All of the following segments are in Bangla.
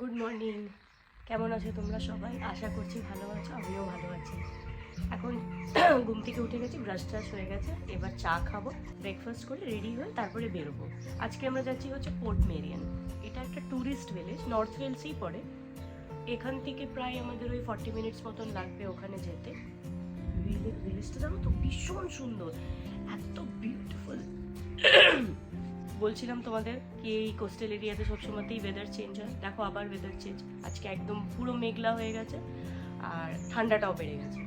Good morning. কেমন আছো তোমরা সবাই? আশা করছি ভালো আছো, আমিও ভালো আছি। এখন ঘুম থেকে উঠে গেছি, ব্রাশ ট্রাশ হয়ে গেছে, এবার চা খাবো, ব্রেকফাস্ট করে রেডি হয়ে তারপরে বেরোবো। আজকে আমরা যাচ্ছি হচ্ছে পোর্ট মেরিয়ান। এটা একটা ট্যুরিস্ট ভিলেজ, নর্থ ওয়েলসেই পড়ে। এখান থেকে প্রায় আমাদের ওই 40 মিনিটস মতন লাগবে ওখানে যেতে। ভিলেজটা জানো তো ভীষণ সুন্দর, এত বিউটিফুল। বলছিলাম তোমাদের কি এই কোস্টাল এরিয়াতে সবসময়তেই ওয়েদার চেঞ্জ হয়। দেখো আবার ওয়েদার চেঞ্জ, আজকে একদম পুরো মেঘলা হয়ে গেছে আর ঠান্ডাটাও বেড়ে গেছে।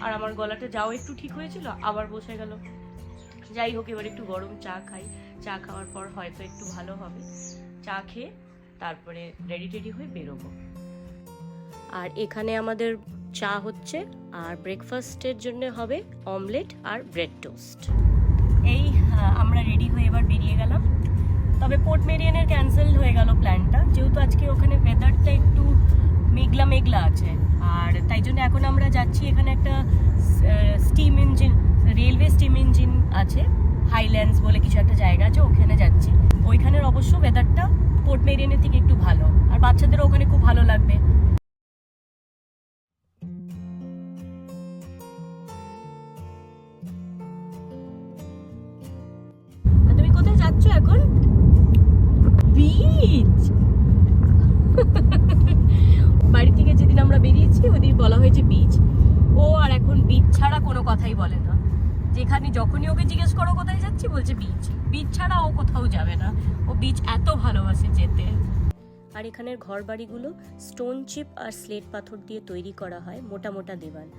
আর আমার গলাটা যাও একটু ঠিক হয়েছিল, আবার বসে গেল। যাই হোক, এবার একটু গরম চা খাই, চা খাওয়ার পর হয়তো একটু ভালো হবে। চা খেয়ে তারপরে রেডি টেডি হয়ে বেরোবো। আর এখানে আমাদের চা হচ্ছে, আর ব্রেকফাস্টের জন্য হবে অমলেট আর ব্রেড টোস্ট। এই আমরা রেডি হয়ে এবার বেরিয়ে গেলাম। তবে পোর্ট মেরিয়ানের ক্যান্সেল হয়ে গেল প্ল্যানটা, যেহেতু আজকে ওখানে ওয়েদারটা একটু মেঘলা মেঘলা আছে। আর তাই জন্য এখন আমরা যাচ্ছি, এখানে একটা steam engine, railway steam engine আছে, হাইল্যান্ডস বলে কিছু একটা জায়গা আছে, ওখানে যাচ্ছি। ওইখানের অবশ্য ওয়েদারটা পোর্ট মেরিয়ানের থেকে একটু ভালো, আর বাচ্চাদের ওখানে খুব ভালো লাগবে। তুমি কোথায় যাচ্ছ এখন? বিচ। বাড়ি থেকে যেদিন আমরা বেরিয়েছি ওদিন বলা হয়েছে বিচ। ও আর এখন বিচ ছাড়া কোনো কথাই বলে না। যেখানে যখনই ওকে জিজ্ঞেস করো কোথায় যাচ্ছি, বলছে বিচ। বিচ ছাড়া ও কোথাও যাবে না, ও বিচ এত ভালোবাসে যেতে। আর এখানের ঘর বাড়িগুলো স্টোন চিপ আর স্লেট পাথর দিয়ে তৈরি করা হয়, মোটা মোটা দেওয়াল।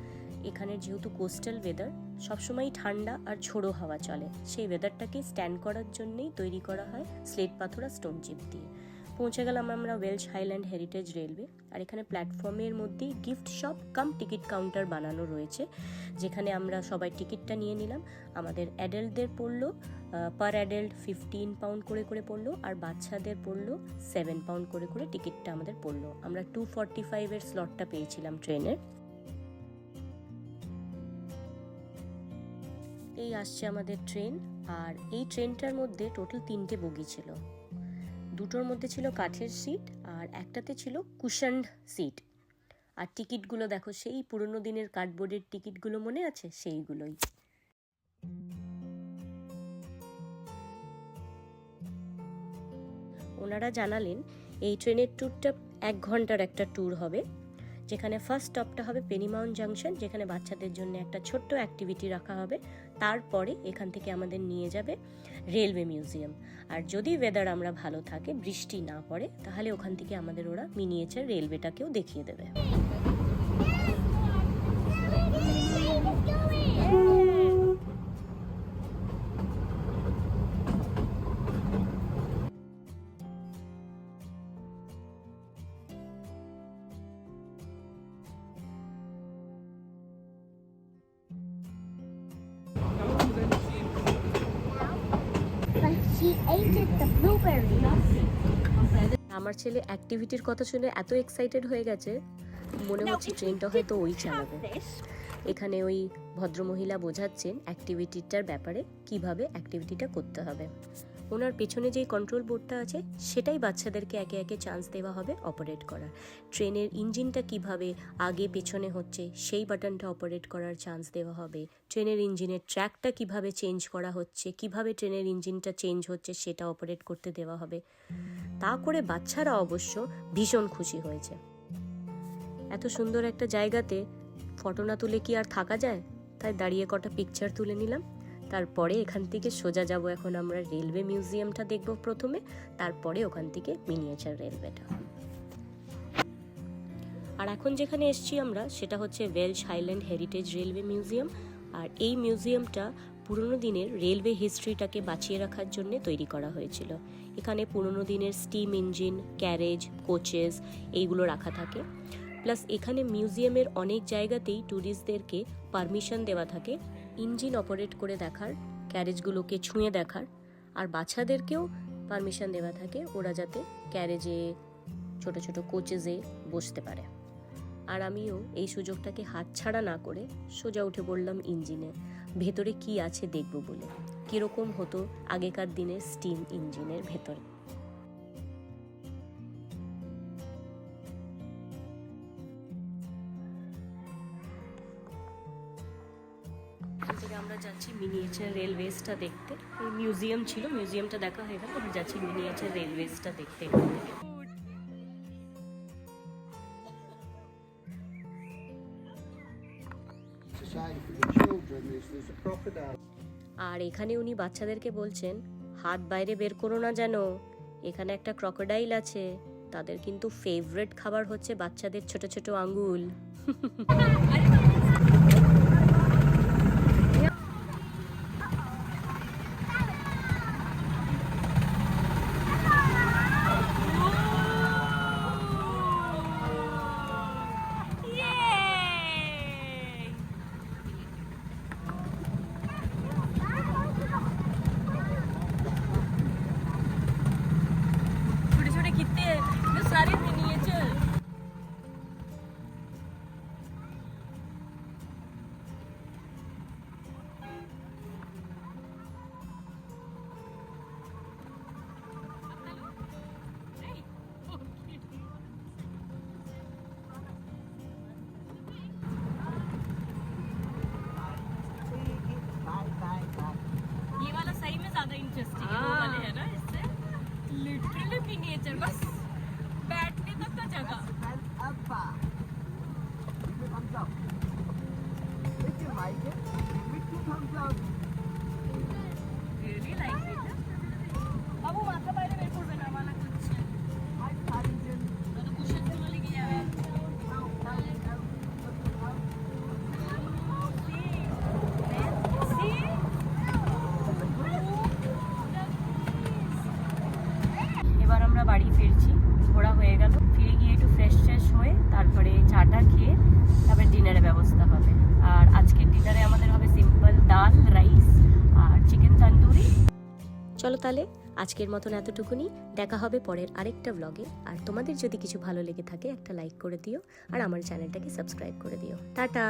এখানের যেহেতু কোস্টাল ওয়েদার, সবসময় ঠান্ডা আর ঝোড়ো হাওয়া চলে, সেই ওয়েদারটাকে স্ট্যান্ড করার জন্যই তৈরি করা হয় স্লেট পাথর আর স্টোন চিপ দিয়ে। পৌঁছে গেলাম আমরা ওয়েলশ হাইল্যান্ড হেরিটেজ রেলওয়ে। আর এখানে প্ল্যাটফর্মের মধ্যেই gift shop cum ticket counter বানানো রয়েছে, যেখানে আমরা সবাই টিকিটটা নিয়ে নিলাম। আমাদের অ্যাডাল্টদের পড়লো পার অ্যাডাল্ট 15 পাউন্ড করে করে পড়লো, আর বাচ্চাদের পড়লো 7 পাউন্ড করে করে টিকিটটা আমাদের পড়লো। আমরা 2:45-এর স্লটটা পেয়েছিলাম ট্রেনের। এই আসছে আমাদের ট্রেন। আর এই ট্রেনটার মধ্যে টোটাল 3টে বগি ছিল। দুটোর মধ্যে ছিল কাঠের সিট, আর একটাতে ছিল কুশনড সিট। আর টিকিটগুলো দেখো, সেই পুরনো দিনের কার্ডবোর্ডের টিকিটগুলো মনে আছে, সেইগুলোই। ওনারা জানালেন এই ট্রেনের ট্যুরটা 1 ঘন্টার একটা ট্যুর হবে, যেখানে ফার্স্ট স্টপটা হবে পেনিমাউন্ট জাংশন, যেখানে বাচ্চাদের জন্য একটা ছোট্ট অ্যাক্টিভিটি রাখা হবে। তারপরে এখান থেকে আমাদের নিয়ে যাবে রেলওয়ে মিউজিয়াম। আর যদি ওয়েদার আমরা ভালো থাকে, বৃষ্টি না পড়ে, তাহলে ওখান থেকে আমাদের ওরা মিনিয়েচার রেলওয়েটাকেও দেখিয়ে দেবে। আমার ছেলে অ্যাক্টিভিটির কথা শুনে এত এক্সাইটেড হয়ে গেছে, মনে হচ্ছে ট্রেনটা হয়তো ওই চালাবে। এখানে ওই ভদ্রমহিলা বোঝাচ্ছেন অ্যাক্টিভিটিটার ব্যাপারে, কিভাবে অ্যাক্টিভিটিটা করতে হবে। ওনার পেছনে যেই কন্ট্রোল বোর্ডটা আছে, সেটাই বাচ্চাদেরকে একে একে চান্স দেওয়া হবে অপারেট করার। ট্রেনের ইঞ্জিনটা কিভাবে আগে পেছনে হচ্ছে, সেই বাটনটা অপারেট করার চান্স দেওয়া হবে। ট্রেনের ইঞ্জিনের ট্র্যাকটা কিভাবে চেঞ্জ করা হচ্ছে, কিভাবে ট্রেনের ইঞ্জিনটা চেঞ্জ হচ্ছে, সেটা অপারেট করতে দেওয়া হবে। তা করে বাচ্চারা অবশ্য ভীষণ খুশি হয়েছে। এত সুন্দর একটা জায়গাতে ফটো না তুলে কি আর থাকা যায়? তাই দাঁড়িয়ে কটা পিকচার তুলে নিলাম। তারপরে এখান থেকে সোজা যাব, এখন আমরা রেলওয়ে মিউজিয়ামটা দেখব প্রথমে, তারপরে ওখান থেকে মিনিয়েচার রেলওয়েটা। আর এখন যেখানে এসছি আমরা, সেটা হচ্ছে Welsh Highland Heritage Railway Museum. আর এই মিউজিয়ামটা পুরনো দিনের রেলওয়ে হিস্ট্রিটাকে বাঁচিয়ে রাখার জন্য তৈরি করা হয়েছিল। এখানে পুরনো দিনের স্টিম ইঞ্জিন, ক্যারেজ, কোচেস এইগুলো রাখা থাকে। প্লাস এখানে মিউজিয়ামের অনেক জায়গাতেই ট্যুরিস্টদেরকে পারমিশন দেওয়া থাকে ইঞ্জিন অপারেট করে দেখার, ক্যারেজগুলোকে ছুঁয়ে দেখার। আর বাচ্চাদেরকেও পারমিশন দেওয়া থাকে, ওরা যাতে ক্যারেজে, ছোট ছোট কোচেসে বসতে পারে। আর আমিও এই সুযোগটাকে হাতছাড়া না করে সোজা উঠে পড়লাম ইঞ্জিনে, ভেতরে কি আছে দেখব বলে, কীরকম হতো আগেকার দিনের স্টিম ইঞ্জিনের ভেতরে। আমরা যাচ্ছি মিনিয়েচার রেলওয়েজটা দেখতে। এই মিউজিয়াম ছিল, মিউজিয়ামটা দেখা হয়ে গেল, আমরা যাচ্ছি মিনিয়েচার রেলওয়েজটা দেখতে এখান থেকে। আর এখানে উনি বাচ্চাদেরকে বলছেন হাত বাইরে বের করো না যেন, এখানে একটা ক্রকোডাইল আছে, তাদের কিন্তু ফেভারিট খাবার হচ্ছে বাচ্চাদের ছোট ছোট আঙ্গুল। सारे मिनिएचर ये वाला सही में ज्यादा इंटरेस्टिंग है, वो वाले है ना, इससे लिटरली मिनिएचर बस बैठने तक का जगह। Really like it. अब वो माथा বাইরে বের করবে না वाला कुछ तो कुशन গুলো লেগে যাবে। এবার আমরা বাড়ি ফিরছি, ঘোরা হয়ে গেল, ফিরে গিয়ে একটু ফ্রেশ হয়ে তারপরে চাটা খেয়ে তারপরে ডিনারের ব্যবস্থা হবে। আর আজকের ডিনারে আমাদের হবে সিম্পল ডাল, রাইস আর চিকেন তন্দুরি। চলো তাহলে আজকের মতন এতটুকুনি, দেখা হবে পরের আরেকটা ব্লগে। আর তোমাদের যদি কিছু ভালো লেগে থাকে একটা লাইক করে দিও আর আমার চ্যানেলটাকে সাবস্ক্রাইব করে দিও। টাটা।